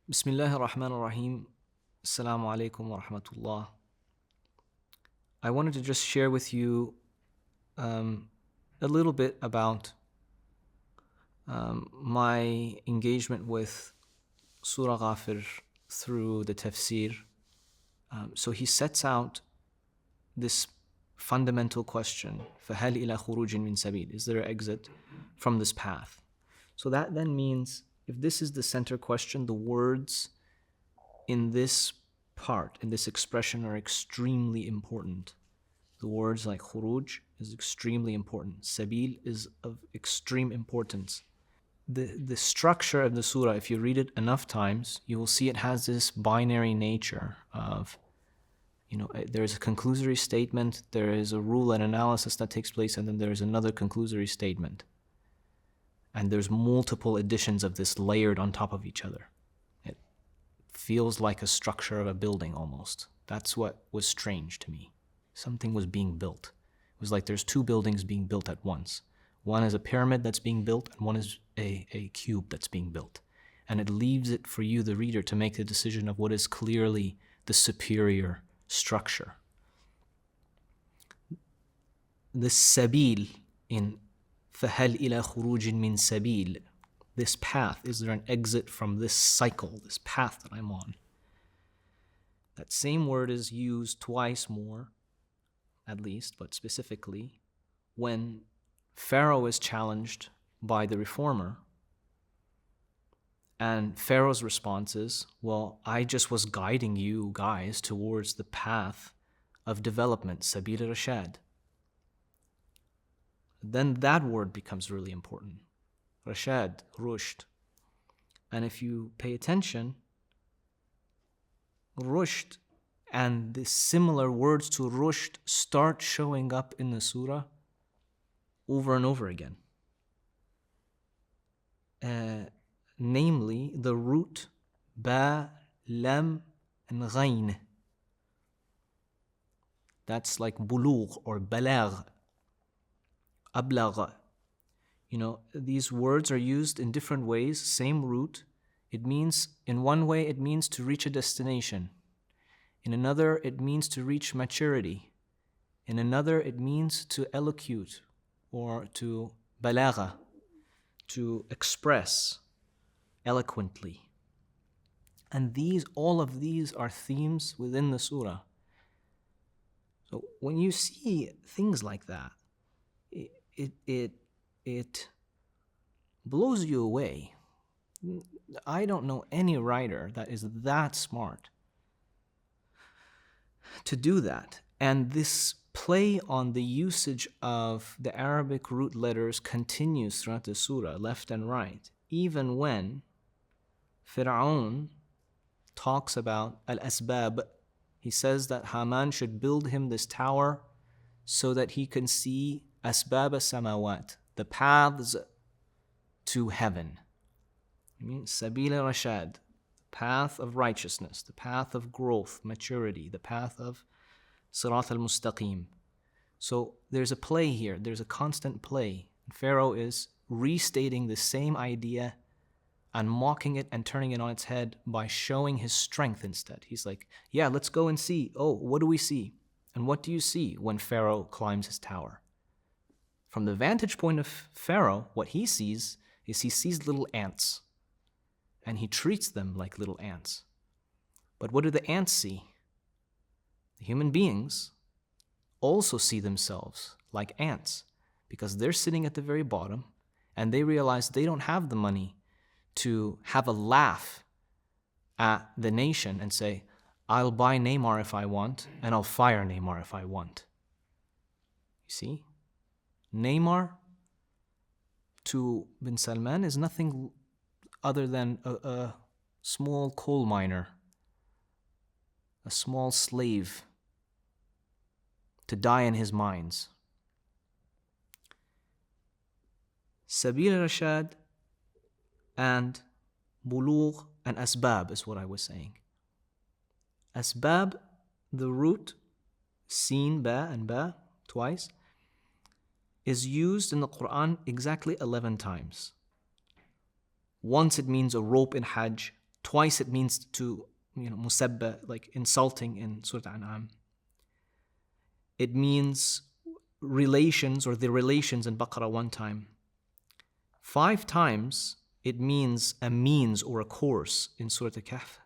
Bismillah ar-Rahman ar-Rahim. Assalamu alaikum wa rahmatullah. I wanted to just share with you a little bit about my engagement with Surah Ghafir through the tafsir. So he sets out this fundamental question, فَهَلْ إِلَى خُرُوجٍ مِّن سَبِيلٍ? Is there an exit from this path? So that then means, if this is the center question, the words in this part, in this expression, are extremely important. The words like khuruj is extremely important. Sabil is of extreme importance. The structure of the surah, if you read it enough times, you will see it has this binary nature of, there's a conclusory statement, there is a rule and analysis that takes place, and then there's another conclusory statement. And there's multiple editions of this layered on top of each other. It feels like a structure of a building almost. That's what was strange to me. Something was being built. It was like there's two buildings being built at once. One is a pyramid that's being built, and one is a cube that's being built. And it leaves it for you, the reader, to make the decision of what is clearly the superior structure. The sabil in فَهَلْ إِلَى خُرُوجٍ مِّن سَبِيلٍ, this path, is there an exit from this cycle, this path that I'm on? That same word is used twice more, at least, but specifically, when Pharaoh is challenged by the reformer. And Pharaoh's response is, well, I just was guiding you guys towards the path of development, Sabil Rashad. Then that word becomes really important. Rashad, rushd. And if you pay attention, rushd and the similar words to rushd start showing up in the surah over and over again. Namely, the root ba, lam, and ghain. That's like bulugh or balagh. Ablagha. These words are used in different ways, same root. It means, in one way, it means to reach a destination. In another, it means to reach maturity. In another, it means to elocute or to balagha, to express eloquently. And all of these are themes within the surah. So when you see things like that, it blows you away. I don't know any writer that is that smart to do that. And this play on the usage of the Arabic root letters continues throughout the surah, left and right, even when Fir'aun talks about al-asbab. He says that Haman should build him this tower so that he can see asbab as-samawat, the paths to heaven. Sabil Rashad, the path of righteousness, the path of growth, maturity, the path of Sirat al-Mustaqim. So there's a play here, there's a constant play. Pharaoh is restating the same idea and mocking it and turning it on its head by showing his strength instead. He's like, yeah, let's go and see. Oh, what do we see? And what do you see when Pharaoh climbs his tower? From the vantage point of Pharaoh, what he sees is he sees little ants, and he treats them like little ants. But what do the ants see? The human beings also see themselves like ants, because they're sitting at the very bottom, and they realize they don't have the money to have a laugh at the nation and say, I'll buy Neymar if I want, and I'll fire Neymar if I want. You see? Neymar to bin Salman is nothing other than a small coal miner, a small slave to die in his mines. Sabil Rashad and bulugh and asbab is what I was saying. Asbab, the root, sin, ba, and ba, twice, is used in the Quran exactly 11 times. Once it means a rope in Hajj, Twice it means to, musabba, like insulting in Surah An'am. It means relations or the relations in Baqarah one time. 5 times it means a means or a course in Surah Al-Kahf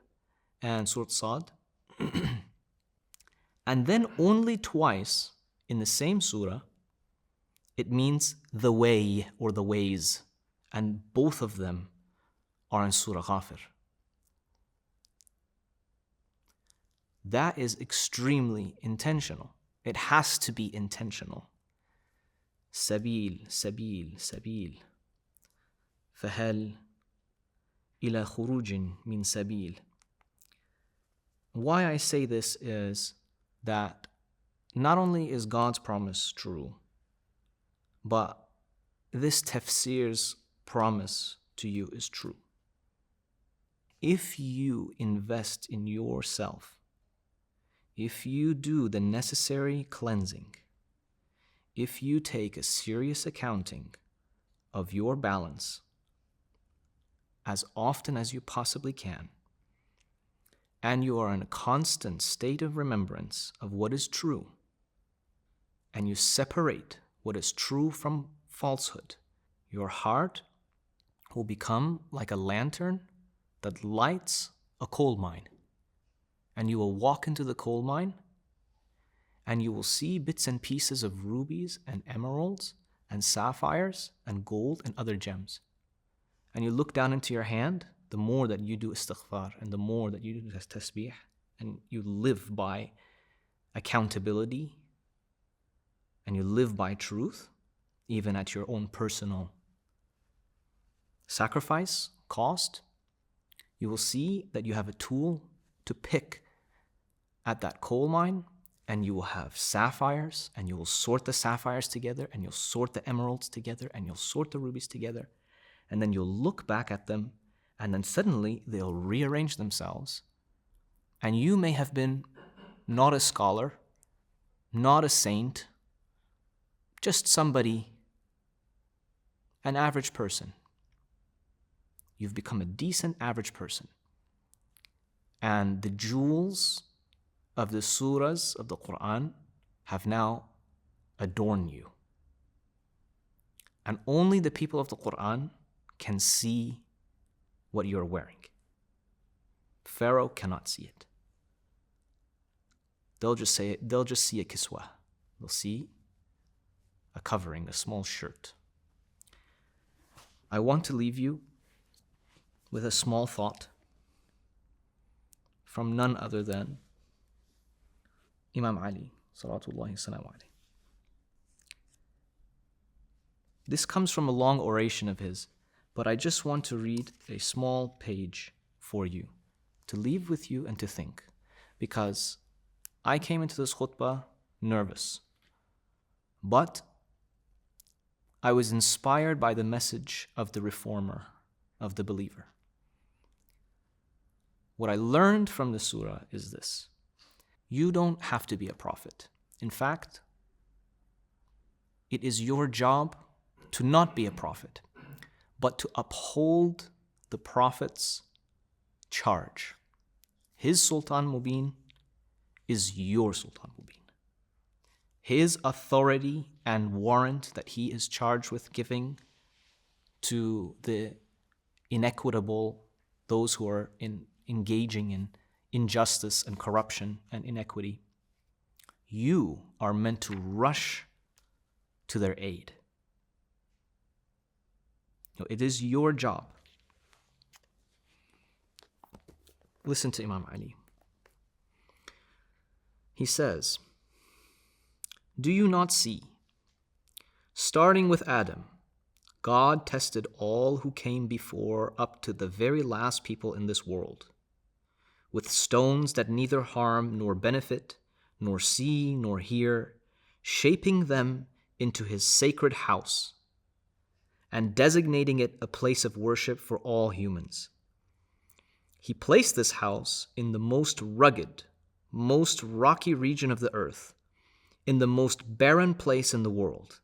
and Surah Sad. And then only twice in the same surah it means the way or the ways. And both of them are in Surah Ghafir. That is extremely intentional. It has to be intentional. Sabil, sabil, sabil. فهل إلى خروج من سبيل. Why I say this is that not only is God's promise true, but this tafsir's promise to you is true. If you invest in yourself, if you do the necessary cleansing, if you take a serious accounting of your balance as often as you possibly can, and you are in a constant state of remembrance of what is true, and you separate what is true from falsehood, your heart will become like a lantern that lights a coal mine. And you will walk into the coal mine and you will see bits and pieces of rubies and emeralds and sapphires and gold and other gems. And you look down into your hand, the more that you do istighfar and the more that you do tasbih, and you live by accountability and you live by truth, even at your own personal sacrifice, cost, you will see that you have a tool to pick at that coal mine, and you will have sapphires, and you will sort the sapphires together, and you'll sort the emeralds together, and you'll sort the rubies together, and then you'll look back at them, and then suddenly they'll rearrange themselves, and you may have been not a scholar, not a saint, just somebody, an average person. You've become a decent average person. And the jewels of the surahs of the Quran have now adorned you. And only the people of the Quran can see what you're wearing. Pharaoh cannot see it. They'll just see a kiswa. They'll see a covering, a small shirt. I want to leave you with a small thought from none other than Imam Ali, salawatullahi salamu alayhi. This comes from a long oration of his, but I just want to read a small page for you, to leave with you and to think, because I came into this khutbah nervous, but I was inspired by the message of the reformer, of the believer. What I learned from the surah is this: you don't have to be a prophet. In fact, it is your job to not be a prophet, but to uphold the prophet's charge. His Sultan Mubin is your Sultan Mubin. His authority and warrant that he is charged with giving to the inequitable, those who are engaging in injustice and corruption and inequity, you are meant to rush to their aid. It is your job. Listen to Imam Ali. He says, "Do you not see, starting with Adam, God tested all who came before up to the very last people in this world, with stones that neither harm nor benefit, nor see nor hear, shaping them into his sacred house, and designating it a place of worship for all humans. He placed this house in the most rugged, most rocky region of the earth, in the most barren place in the world,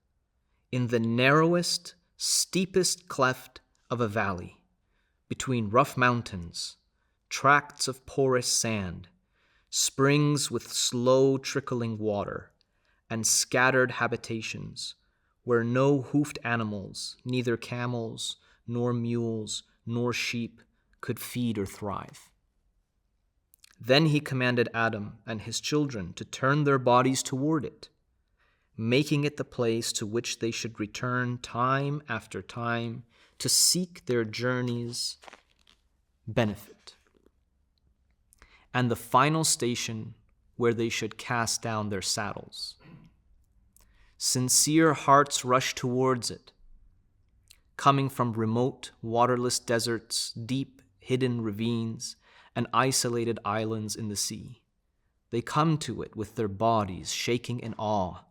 in the narrowest, steepest cleft of a valley, between rough mountains, tracts of porous sand, springs with slow trickling water, and scattered habitations where no hoofed animals, neither camels, nor mules, nor sheep, could feed or thrive. Then he commanded Adam and his children to turn their bodies toward it, making it the place to which they should return time after time to seek their journey's benefit, and the final station where they should cast down their saddles. Sincere hearts rush towards it, coming from remote, waterless deserts, deep, hidden ravines, and isolated islands in the sea. They come to it with their bodies shaking in awe,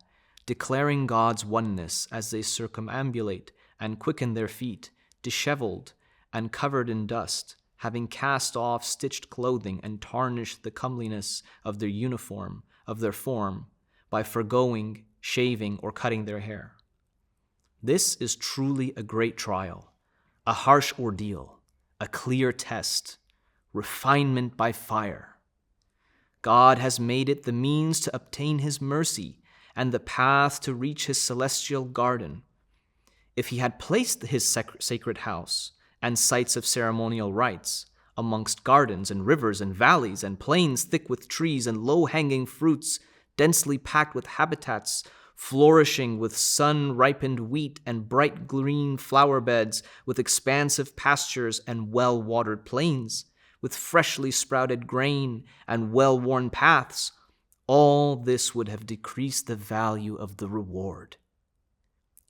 declaring God's oneness as they circumambulate and quicken their feet, disheveled and covered in dust, having cast off stitched clothing and tarnished the comeliness of their uniform, of their form, by forgoing, shaving, or cutting their hair. This is truly a great trial, a harsh ordeal, a clear test, refinement by fire. God has made it the means to obtain His mercy and the path to reach His celestial garden. If He had placed His sacred house and sites of ceremonial rites amongst gardens and rivers and valleys and plains thick with trees and low-hanging fruits, densely packed with habitats, flourishing with sun-ripened wheat and bright green flower beds, with expansive pastures and well-watered plains, with freshly sprouted grain and well-worn paths, all this would have decreased the value of the reward,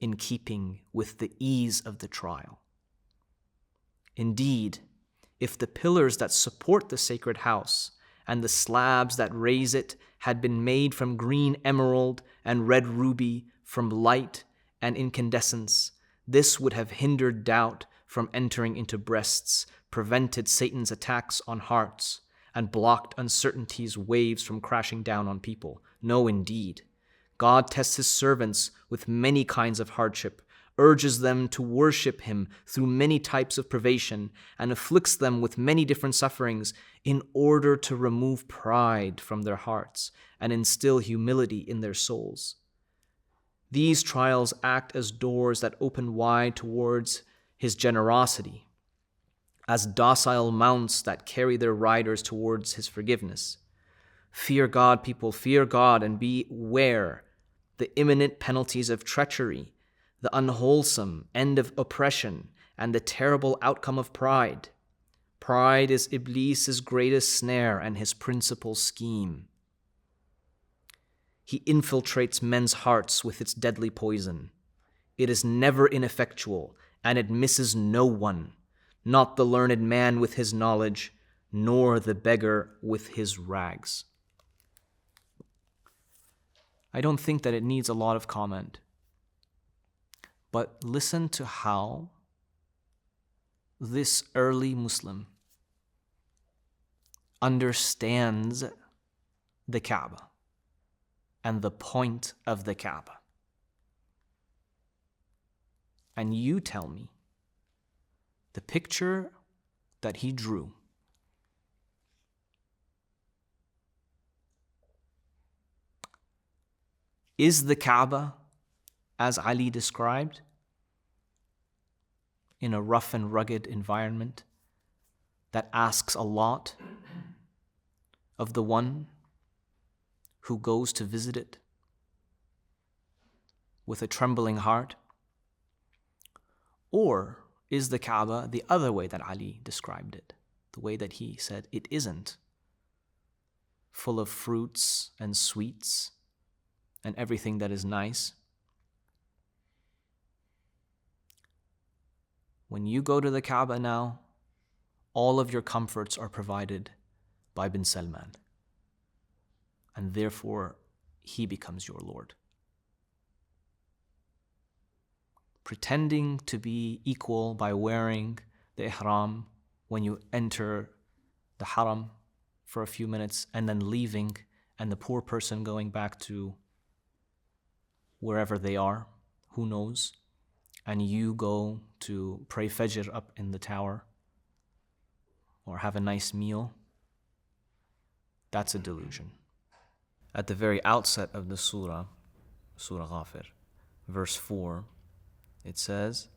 in keeping with the ease of the trial. Indeed, if the pillars that support the sacred house and the slabs that raise it had been made from green emerald and red ruby, from light and incandescence, this would have hindered doubt from entering into breasts, prevented Satan's attacks on hearts, and blocked uncertainty's waves from crashing down on people. No, indeed. God tests His servants with many kinds of hardship, urges them to worship Him through many types of privation, and afflicts them with many different sufferings in order to remove pride from their hearts and instill humility in their souls. These trials act as doors that open wide towards His generosity, as docile mounts that carry their riders towards His forgiveness. Fear God, people, fear God, and beware the imminent penalties of treachery, the unwholesome end of oppression, and the terrible outcome of pride. Pride is Iblis's greatest snare and his principal scheme. He infiltrates men's hearts with its deadly poison. It is never ineffectual, and it misses no one, not the learned man with his knowledge, nor the beggar with his rags. I don't think that it needs a lot of comment. But listen to how this early Muslim understands the Kaaba and the point of the Kaaba. And you tell me, the picture that he drew, is the Kaaba as Ali described, in a rough and rugged environment that asks a lot of the one who goes to visit it with a trembling heart? Or is the Kaaba the other way that Ali described it, the way that he said it isn't, full of fruits and sweets and everything that is nice? When you go to the Kaaba now, all of your comforts are provided by bin Salman, and therefore he becomes your Lord. Pretending to be equal by wearing the ihram when you enter the haram for a few minutes and then leaving, and the poor person going back to wherever they are, who knows, and you go to pray Fajr up in the tower. or have a nice meal, that's a delusion. At the very outset of the surah, Surah Ghafir, verse 4, it says,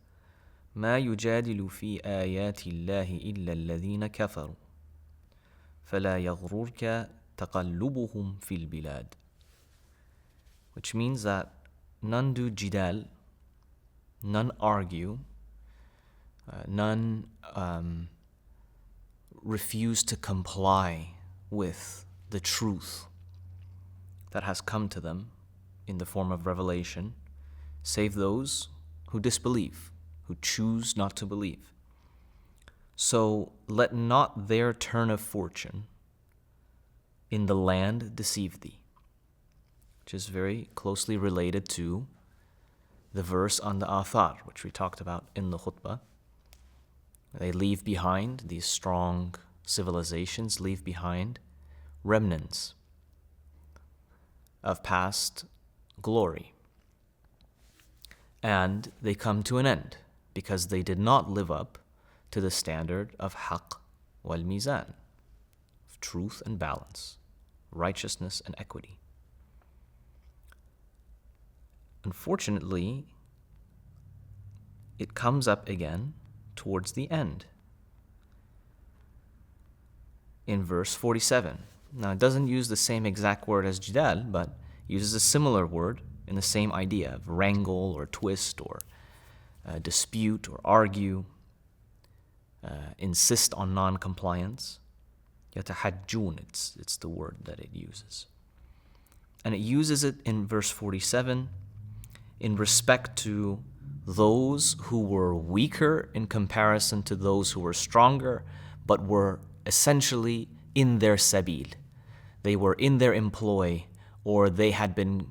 ما يجادل في آيات الله إلا الذين كفروا فلا يغررك تقلبهم في البلاد. Which means that none do jidal, none argue, none refuse to comply with the truth that has come to them in the form of revelation, save those who disbelieve, who choose not to believe. So let not their turn of fortune in the land deceive thee, which is very closely related to the verse on the Athar, which we talked about in the khutbah. They leave behind, these strong civilizations leave behind remnants of past glory. And they come to an end because they did not live up to the standard of haqq wal mizan, of truth and balance, righteousness and equity. Unfortunately, it comes up again towards the end. In verse 47. Now, it doesn't use the same exact word as jidal, but uses a similar word in the same idea of wrangle or twist or dispute or argue, insist on non-compliance. Yatahajjun, it's the word that it uses. And it uses it in verse 47 in respect to those who were weaker in comparison to those who were stronger, but were essentially in their sabil. They were in their employ, or they had been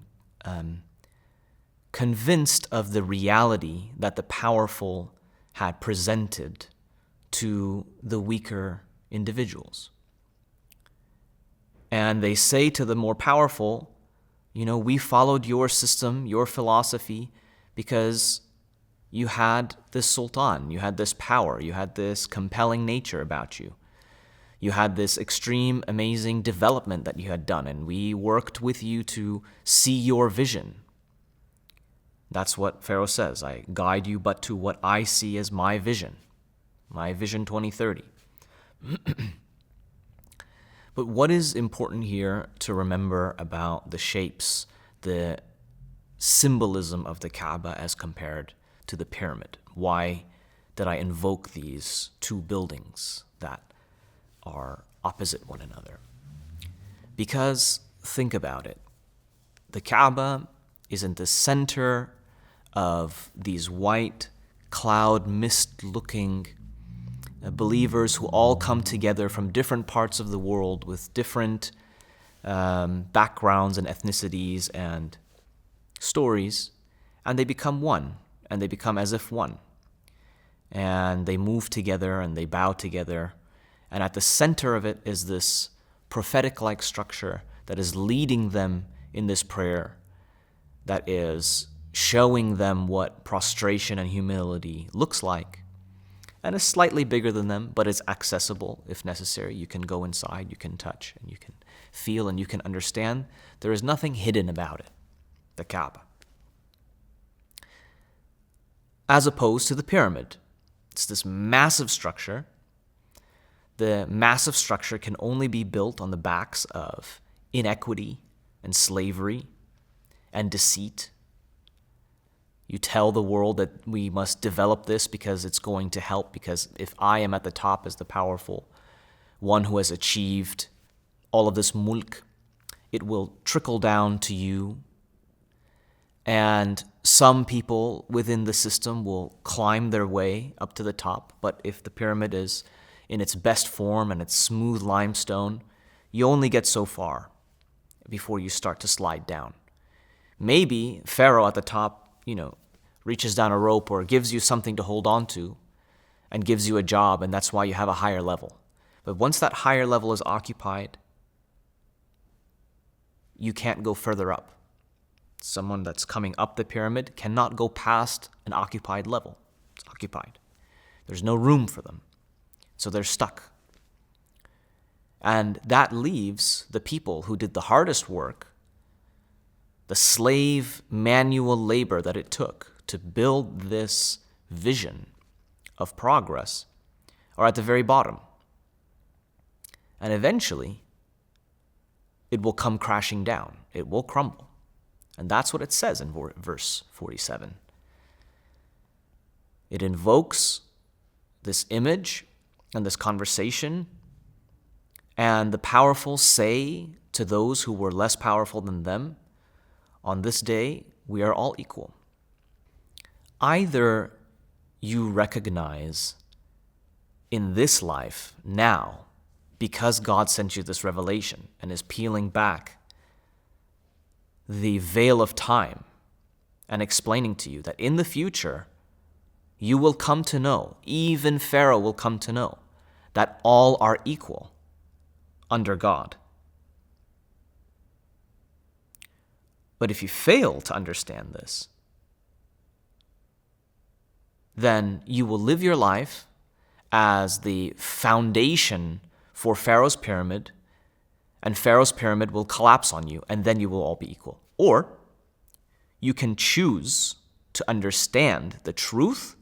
convinced of the reality that the powerful had presented to the weaker individuals. And they say to the more powerful, we followed your system, your philosophy, because you had this sultan, you had this power, you had this compelling nature about you. You had this extreme, amazing development that you had done, and we worked with you to see your vision. That's what Pharaoh says. I guide you but to what I see as my vision 2030. But what is important here to remember about the shapes, the symbolism of the Kaaba as compared to the pyramid? Why did I invoke these two buildings that are opposite one another? Because think about it. The Kaaba is in the center of these white cloud mist-looking believers who all come together from different parts of the world with different backgrounds and ethnicities and stories, and they become one, and they become as if one. And they move together and they bow together. And at the center of it is this prophetic-like structure that is leading them in this prayer, that is showing them what prostration and humility looks like, and is slightly bigger than them, but is accessible if necessary. You can go inside, you can touch, and you can feel, and you can understand. There is nothing hidden about it, the Kaaba. As opposed to the pyramid. It's this massive structure. The massive structure can only be built on the backs of inequity and slavery and deceit. You tell the world that we must develop this because it's going to help, because if I am at the top as the powerful one who has achieved all of this mulk, it will trickle down to you. And some people within the system will climb their way up to the top. But if the pyramid is in its best form and it's smooth limestone, you only get so far before you start to slide down. Maybe Pharaoh at the top, reaches down a rope or gives you something to hold on to and gives you a job, and that's why you have a higher level. But once that higher level is occupied, you can't go further up. Someone that's coming up the pyramid cannot go past an occupied level. It's occupied. There's no room for them. So they're stuck. And that leaves the people who did the hardest work, the slave manual labor that it took to build this vision of progress, are at the very bottom. And eventually, it will come crashing down. It will crumble. And that's what it says in verse 47. It invokes this image and this conversation, and the powerful say to those who were less powerful than them, on this day, we are all equal. Either you recognize in this life now, because God sent you this revelation and is peeling back the veil of time and explaining to you that in the future, you will come to know, even Pharaoh will come to know, that all are equal under God. But if you fail to understand this, then you will live your life as the foundation for Pharaoh's pyramid, and Pharaoh's pyramid will collapse on you, and then you will all be equal. Or you can choose to understand the truth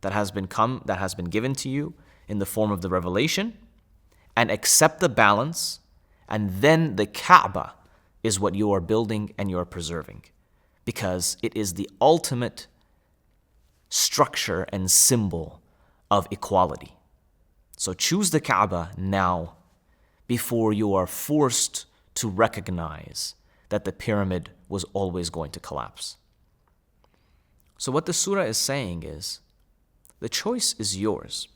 that has been given to you in the form of the revelation, and accept the balance, and then the Kaaba is what you are building and you are preserving, because it is the ultimate structure and symbol of equality. So choose the Kaaba now before you are forced to recognize that the pyramid was always going to collapse. So what the surah is saying is, the choice is yours.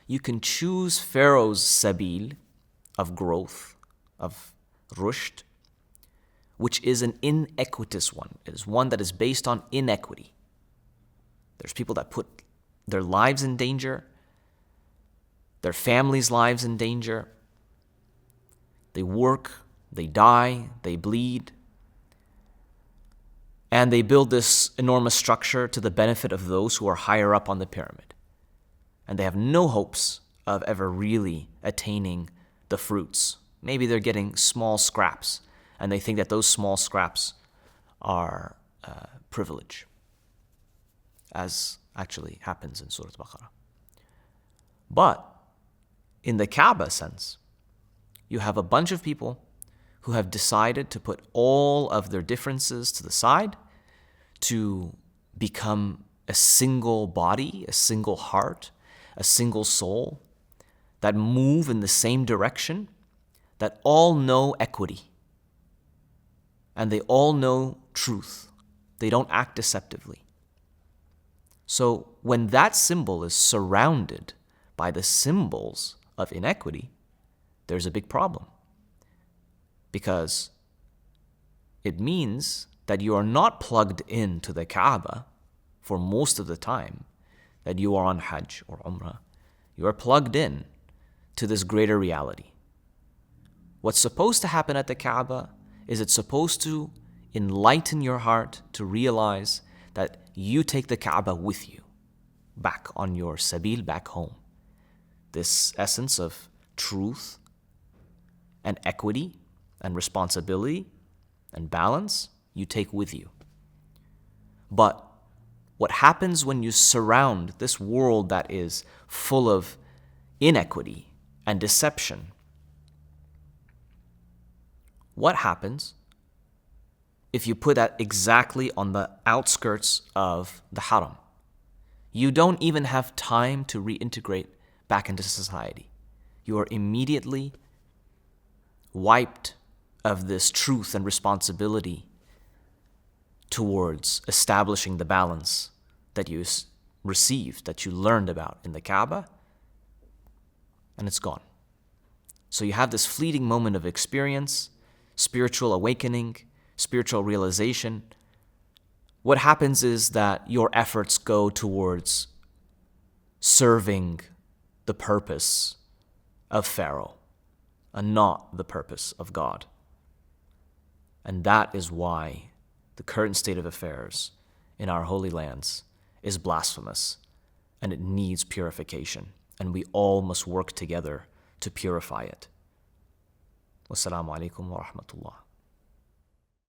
You can choose Pharaoh's sabil of growth, of rushd, which is an inequitous one. It is one that is based on inequity. There's people that put their lives in danger, their families' lives in danger. They work, they die, they bleed, and they build this enormous structure to the benefit of those who are higher up on the pyramid. And they have no hopes of ever really attaining the fruits. Maybe they're getting small scraps, and they think that those small scraps are privilege, as actually happens in Surah Al-Baqarah. But in the Kaaba sense, you have a bunch of people who have decided to put all of their differences to the side to become a single body, a single heart, a single soul that move in the same direction, that all know equity, and they all know truth. They don't act deceptively. So when that symbol is surrounded by the symbols of inequity, there's a big problem. Because it means that you are not plugged into the Kaaba for most of the time that you are on Hajj or Umrah. You are plugged in to this greater reality. What's supposed to happen at the Kaaba is it's supposed to enlighten your heart to realize that you take the Kaaba with you, back on your sabil, back home. This essence of truth and equity and responsibility and balance, you take with you. But what happens when you surround this world that is full of inequity and deception? What happens if you put that exactly on the outskirts of the haram? You don't even have time to reintegrate back into society. You are immediately wiped of this truth and responsibility towards establishing the balance that you received, that you learned about in the Kaaba, and it's gone. So you have this fleeting moment of experience, spiritual awakening, spiritual realization. What happens is that your efforts go towards serving the purpose of Pharaoh and not the purpose of God. And that is why the current state of affairs in our holy lands is blasphemous, and it needs purification. And we all must work together to purify it. Wassalamu alaikum wa rahmatullah.